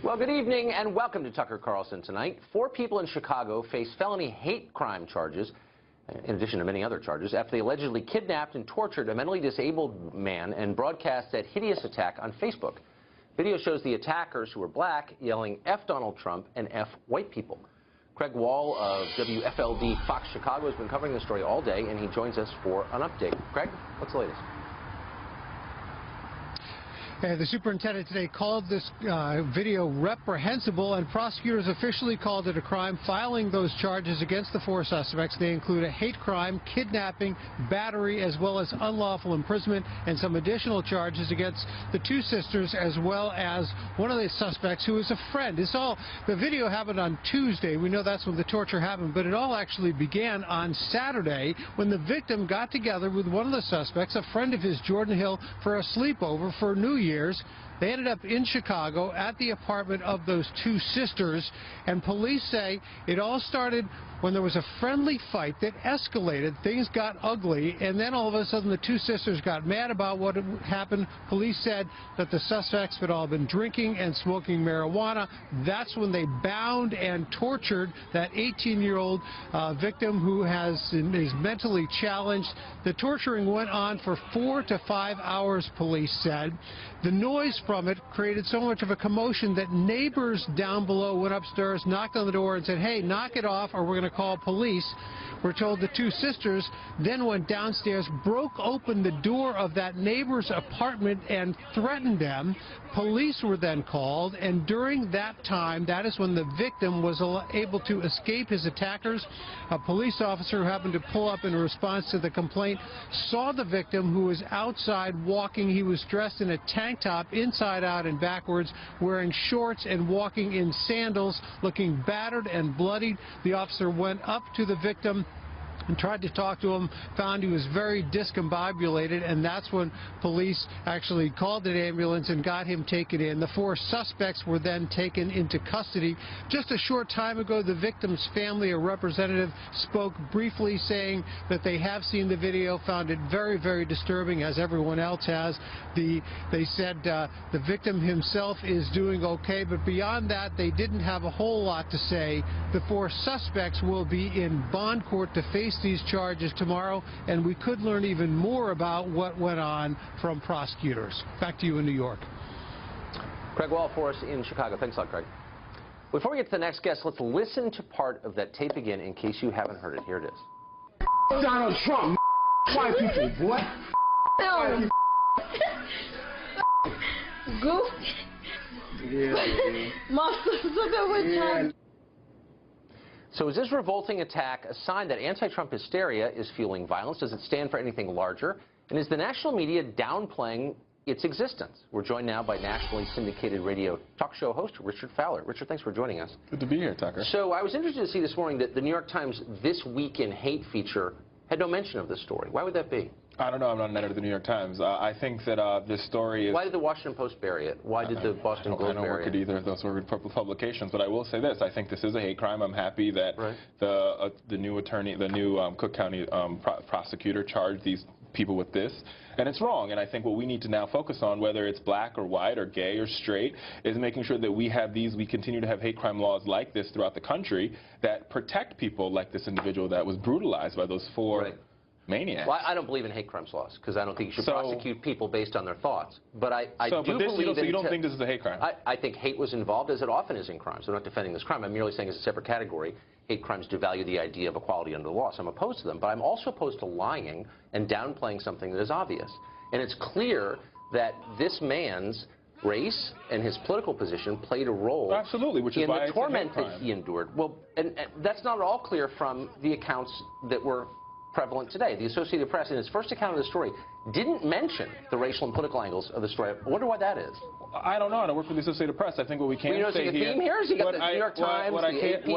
Well, good evening and welcome to Tucker Carlson Tonight. 4 people in Chicago face felony hate crime charges, in addition to many other charges, after they allegedly kidnapped and tortured a mentally disabled man and broadcast that hideous attack on Facebook. Video shows the attackers, who were black, yelling F Donald Trump and F white people. Craig Wall of WFLD Fox Chicago has been covering this story all day, and he joins us for an update. Craig, what's the latest? The superintendent today called this video reprehensible, and prosecutors officially called it a crime, filing those charges against the 4 suspects. They include a hate crime, kidnapping, battery, as well as unlawful imprisonment, and some additional charges against the 2 sisters, as well as one of the suspects who is a friend. The video happened on Tuesday. We know that's when the torture happened, but it all actually began on Saturday when the victim got together with one of the suspects, a friend of his, Jordan Hill, for a sleepover for New Year's. They ended up in Chicago at the apartment of those 2 sisters, and police say it all started when there was a friendly fight that escalated. Things got ugly, and then all of a sudden the 2 sisters got mad about what had happened. Police said that the suspects had all been drinking and smoking marijuana. That's when they bound and tortured that 18-year-old victim who is mentally challenged. The torturing went on for 4 to 5 hours, police said. The noise from it created so much of a commotion that neighbors down below went upstairs, knocked on the door, and said, "Hey, knock it off or we're going to call police." We're told the 2 sisters then went downstairs, broke open the door of that neighbor's apartment and threatened them. Police were then called, and during that time, that is when the victim was able to escape his attackers. A police officer who happened to pull up in response to the complaint saw the victim, who was outside walking. He was dressed in a tank top inside out and backwards, wearing shorts and walking in sandals, looking battered and bloodied. The officer went up to the victim and tried to talk to him, found he was very discombobulated, and that's when police actually called an ambulance and got him taken in. The 4 suspects were then taken into custody. Just a short time ago, the victim's family, a representative, spoke briefly, saying that they have seen the video, found it very, very disturbing, as everyone else has. They said the victim himself is doing okay, but beyond that, they didn't have a whole lot to say. The 4 suspects will be in bond court to face these charges tomorrow, and we could learn even more about what went on from prosecutors. Back to you in New York. Craig Wall for us in Chicago. Thanks a lot, Craig. Before we get to the next guest, let's listen to part of that tape again in case you haven't heard it. Here it is. Donald Trump, white people, boy. No. Goof. Yeah. Monsters. So is this revolting attack a sign that anti-Trump hysteria is fueling violence? Does it stand for anything larger? And is the national media downplaying its existence? We're joined now by nationally syndicated radio talk show host Richard Fowler. Richard, thanks for joining us. Good to be here, Tucker. So I was interested to see this morning that the New York Times This Week in Hate feature had no mention of this story. Why would that be? I don't know. I'm not an editor of the New York Times. I think that this story is... Why did the Washington Post bury it? Why did the Boston Globe bury it? I don't work at either of those publications, but I will say this. I think this is a hate crime. I'm happy that the new attorney, the new Cook County prosecutor charged these people with this. And it's wrong. And I think what we need to now focus on, whether it's black or white or gay or straight, is making sure that we continue to have hate crime laws like this throughout the country that protect people like this individual that was brutalized by those 4 maniacs. Well, I don't believe in hate crimes laws because I don't think you should prosecute people based on their thoughts. But I do believe you don't think this is a hate crime? I think hate was involved, as it often is in crimes. I'm not defending this crime. I'm merely saying it's a separate category. Hate crimes devalue the idea of equality under the law. So I'm opposed to them. But I'm also opposed to lying and downplaying something that is obvious. And it's clear that this man's race and his political position played a role which is in the torment that he endured. Well, and that's not at all clear from the accounts that were prevalent today. The Associated Press, in its first account of the story, didn't mention the racial and political angles of the story. I wonder why that is. I don't know. I don't work for the Associated Press. I think what we can say here... What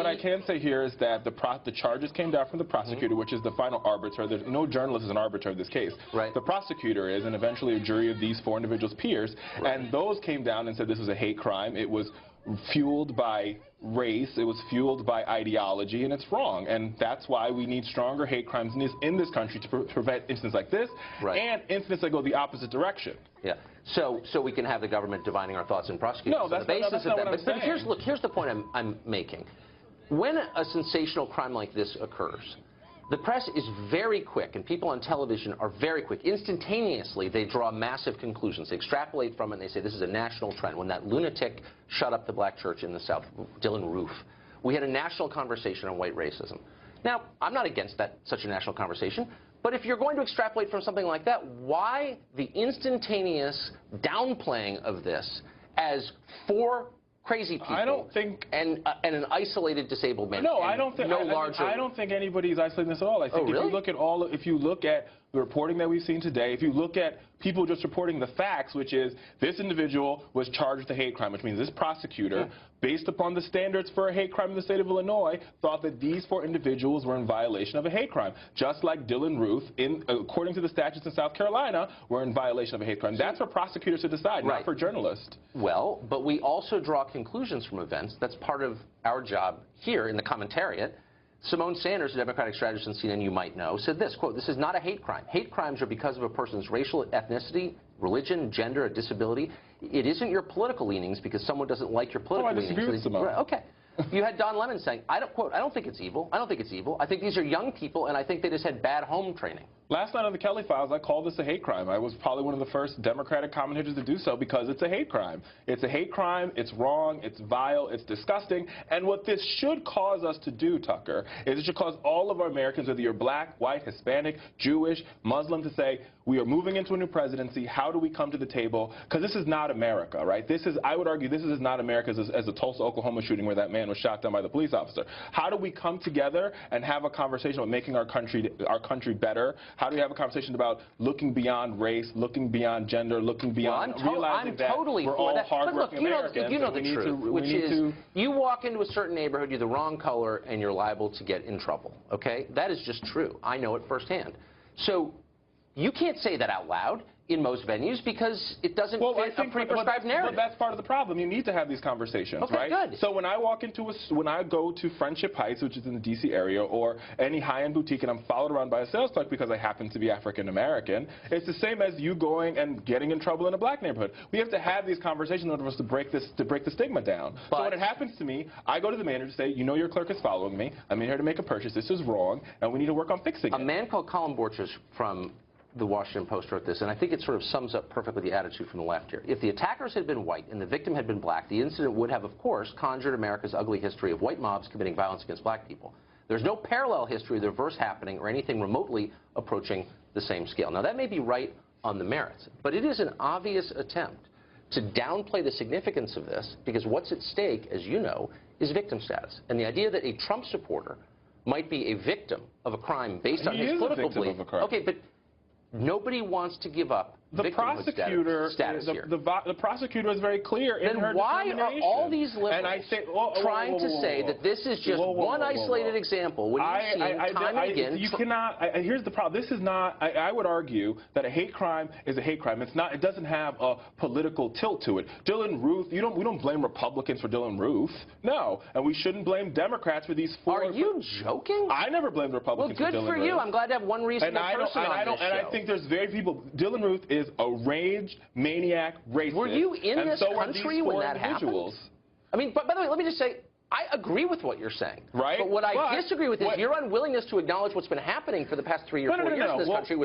I can say here is that the charges came down from the prosecutor, which is the final arbiter. There's no journalist is an arbiter of this case. The prosecutor is, and eventually a jury of these 4 individuals' peers, and those came down and said this was a hate crime. It was fueled by race, it was fueled by ideology, and it's wrong. And that's why we need stronger hate crimes in this country to prevent incidents like this, and incidents that go the opposite direction. Yeah. So we can have the government divining our thoughts and prosecuting No, us on the basis that's of not that. what I'm But saying. here's the point I'm making. When a sensational crime like this occurs, the press is very quick, and people on television are very quick. Instantaneously, they draw massive conclusions. They extrapolate from it, and they say this is a national trend. When that lunatic shut up the black church in the South, Dylan Roof, we had a national conversation on white racism. Now, I'm not against such a national conversation, but if you're going to extrapolate from something like that, why the instantaneous downplaying of this as four crazy people I don't think, and an isolated disabled man? No, I don't think. I don't think anybody's isolating this at all. I think really? if you look at the reporting that we've seen today, if you look at people just reporting the facts, which is this individual was charged with a hate crime, which means this prosecutor, based upon the standards for a hate crime in the state of Illinois, thought that these four individuals were in violation of a hate crime, just like Dylan Ruth, according to the statutes in South Carolina, were in violation of a hate crime. That's for prosecutors to decide, not for journalists. Well, but we also draw conclusions from events. That's part of our job here in the commentariat. Simone Sanders, a Democratic strategist on CNN you might know, said this, quote, "This is not a hate crime. Hate crimes are because of a person's racial ethnicity, religion, gender, or disability. It isn't your political leanings because someone doesn't like your political leanings." I disagree with Simone. Okay. You had Don Lemon saying, I don't think it's evil. I don't think it's evil. I think these are young people, and I think they just had bad home training. Last night on the Kelly Files, I called this a hate crime. I was probably one of the first Democratic commentators to do so because it's a hate crime. It's a hate crime. It's wrong. It's vile. It's disgusting. And what this should cause us to do, Tucker, is it should cause all of our Americans, whether you're black, white, Hispanic, Jewish, Muslim, to say, we are moving into a new presidency. How do we come to the table? Because this is not America, right? This is, I would argue, this is not America as the Tulsa, Oklahoma shooting where that man was shot down by the police officer. How do we come together and have a conversation about making our country better? How do we have a conversation about looking beyond race, looking beyond gender, looking beyond realizing that we're all hardworking Americans? But you know the truth, which is you walk into a certain neighborhood, you're the wrong color, and you're liable to get in trouble, okay? That is just true. I know it firsthand. So you can't say that out loud in most venues because it doesn't fit a pre-prescribed narrative. But that's part of the problem. You need to have these conversations, right? Good. So when I walk into when I go to Friendship Heights, which is in the D.C. area, or any high-end boutique, and I'm followed around by a sales clerk because I happen to be African-American, it's the same as you going and getting in trouble in a black neighborhood. We have to have these conversations in order for us to break the stigma down. So when it happens to me, I go to the manager and say, you know your clerk is following me. I'm in here to make a purchase. This is wrong, and we need to work on fixing it. A man called Colin Borchers from the Washington Post wrote this, and I think it sort of sums up perfectly the attitude from the left here. If the attackers had been white and the victim had been black, the incident would have, of course, conjured America's ugly history of white mobs committing violence against black people. There's no parallel history of the reverse happening or anything remotely approaching the same scale. Now, that may be right on the merits, but it is an obvious attempt to downplay the significance of this because what's at stake, as you know, is victim status. And the idea that a Trump supporter might be a victim of a crime based on his political belief. Okay, but nobody wants to give up the prosecutor status here. The prosecutor is very clear in her determination. Then why are all these liberals trying to say that this is just one isolated example when you see time and again? You cannot. Here's the problem. This is not. I would argue that a hate crime is a hate crime. It's not. It doesn't have a political tilt to it. Dylan Ruth. We don't blame Republicans for Dylan Ruth. No, and we shouldn't blame Democrats for these four. Are you joking? I never blamed Republicans for Dylan Ruth. Well, good for you. I'm glad to have one reasonable person on this show. And I think there's very people. Dylan Ruth is a raged, maniac, racist. Were you in this country when that happened? I mean, but by the way, let me just say, I agree with what you're saying. Right. But what I disagree with is your unwillingness to acknowledge what's been happening for the past 3 or 4 years in this country.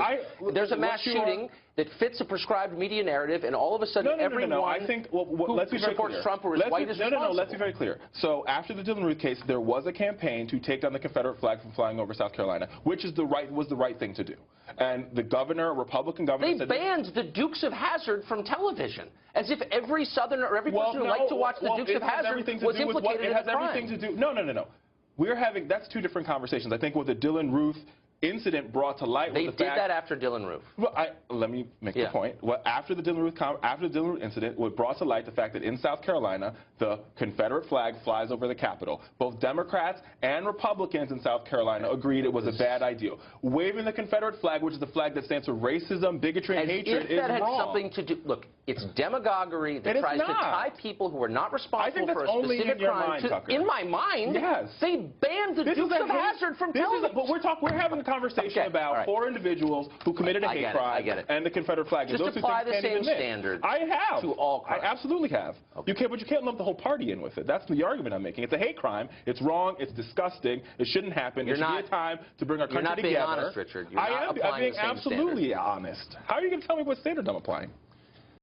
There's a mass shooting that fits a prescribed media narrative, and all of a sudden everyone I think, who supports Trump or is white is responsible. No, let's be very clear. So after the Dylan Ruth case, there was a campaign to take down the Confederate flag from flying over South Carolina, which is was the right thing to do. And the governor, Republican governor, they banned the Dukes of Hazzard from television, as if every Southerner or every person who liked to watch the Dukes of Hazzard was implicated in a crime. No. We're having, that's two different conversations. I think with the Dylan Ruth incident brought to light They was the did fact that after Dylan Roof. Well, let me make the point. Well, after the Dylan Roof incident, what brought to light the fact that in South Carolina, the Confederate flag flies over the Capitol. Both Democrats and Republicans in South Carolina agreed it was a bad idea. Waving the Confederate flag, which is the flag that stands for racism, bigotry, and hatred, is wrong. If that had something to do, look, it's demagoguery that tries to tie people who are not responsible for a specific crime to. In my mind, yes. They banned the Dukes of Hazzard from television. But we're having a conversation about 4 individuals who committed a hate crime and the Confederate flag. Just those apply the same standard. I have. To all crimes. I absolutely have. Okay. But you can't lump the whole party in with it. That's the argument I'm making. It's a hate crime. It's wrong. It's disgusting. It shouldn't happen. It should be a time to bring our country together. You're not being honest, Richard. You're not I'm being absolutely honest. How are you going to tell me what standard I'm applying?